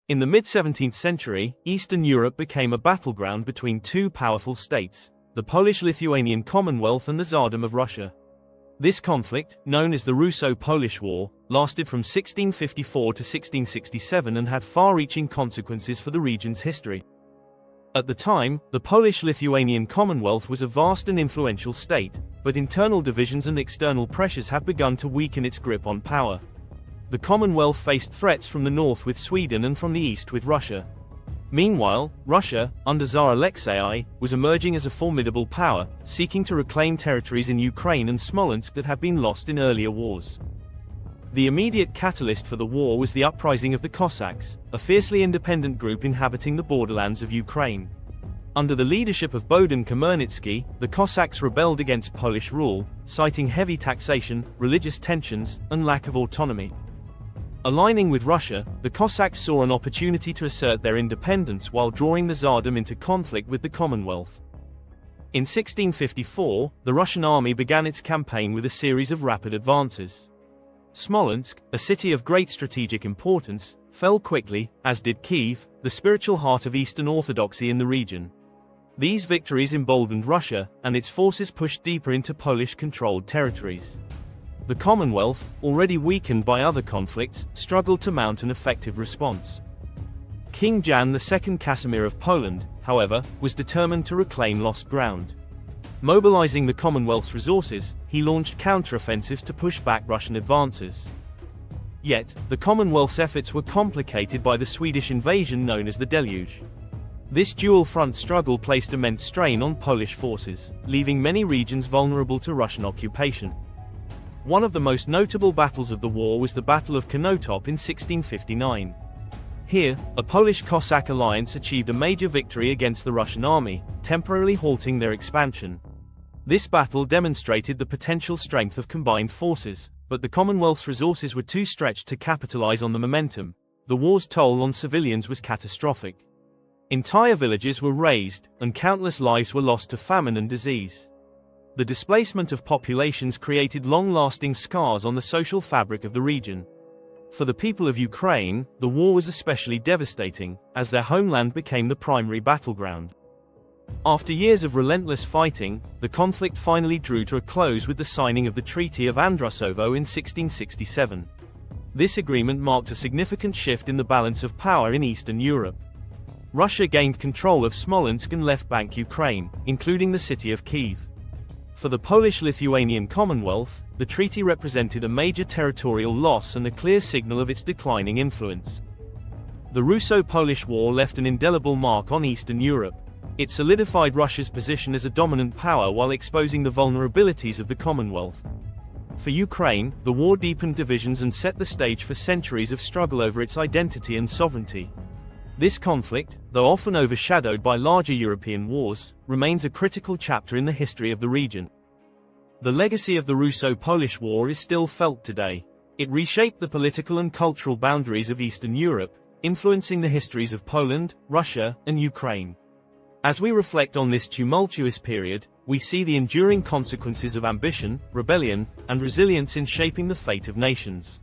In the mid-17th century, Eastern Europe became a battleground between two powerful states, the Polish-Lithuanian Commonwealth and the Tsardom of Russia. This conflict, known as the Russo-Polish War, lasted from 1654 to 1667 and had far-reaching consequences for the region's history. At the time, the Polish-Lithuanian Commonwealth was a vast and influential state, but internal divisions and external pressures had begun to weaken its grip on power. The Commonwealth faced threats from the north with Sweden and from the east with Russia. Meanwhile, Russia, under Tsar Alexei, was emerging as a formidable power, seeking to reclaim territories in Ukraine and Smolensk that had been lost in earlier wars. The immediate catalyst for the war was the uprising of the Cossacks, a fiercely independent group inhabiting the borderlands of Ukraine. Under the leadership of Bohdan Khmelnytsky, the Cossacks rebelled against Polish rule, citing heavy taxation, religious tensions, and lack of autonomy. Aligning with Russia, the Cossacks saw an opportunity to assert their independence while drawing the Tsardom into conflict with the Commonwealth. In 1654, the Russian army began its campaign with a series of rapid advances. Smolensk, a city of great strategic importance, fell quickly, as did Kiev, the spiritual heart of Eastern Orthodoxy in the region. These victories emboldened Russia, and its forces pushed deeper into Polish-controlled territories. The Commonwealth, already weakened by other conflicts, struggled to mount an effective response. King Jan II Casimir of Poland, however, was determined to reclaim lost ground. Mobilizing the Commonwealth's resources, he launched counteroffensives to push back Russian advances. Yet, the Commonwealth's efforts were complicated by the Swedish invasion known as the Deluge. This dual-front struggle placed immense strain on Polish forces, leaving many regions vulnerable to Russian occupation. One of the most notable battles of the war was the Battle of Konotop in 1659. Here, a Polish-Cossack alliance achieved a major victory against the Russian army, temporarily halting their expansion. This battle demonstrated the potential strength of combined forces, but the Commonwealth's resources were too stretched to capitalize on the momentum. The war's toll on civilians was catastrophic. Entire villages were razed, and countless lives were lost to famine and disease. The displacement of populations created long-lasting scars on the social fabric of the region. For the people of Ukraine, the war was especially devastating, as their homeland became the primary battleground. After years of relentless fighting, the conflict finally drew to a close with the signing of the Treaty of Andrasovo in 1667. This agreement marked a significant shift in the balance of power in Eastern Europe. Russia gained control of Smolensk and left-bank Ukraine, including the city of Kiev. For the Polish-Lithuanian Commonwealth, the treaty represented a major territorial loss and a clear signal of its declining influence. The Russo-Polish War left an indelible mark on Eastern Europe. It solidified Russia's position as a dominant power while exposing the vulnerabilities of the Commonwealth. For Ukraine, the war deepened divisions and set the stage for centuries of struggle over its identity and sovereignty. This conflict, though often overshadowed by larger European wars, remains a critical chapter in the history of the region. The legacy of the Russo-Polish War is still felt today. It reshaped the political and cultural boundaries of Eastern Europe, influencing the histories of Poland, Russia, and Ukraine. As we reflect on this tumultuous period, we see the enduring consequences of ambition, rebellion, and resilience in shaping the fate of nations.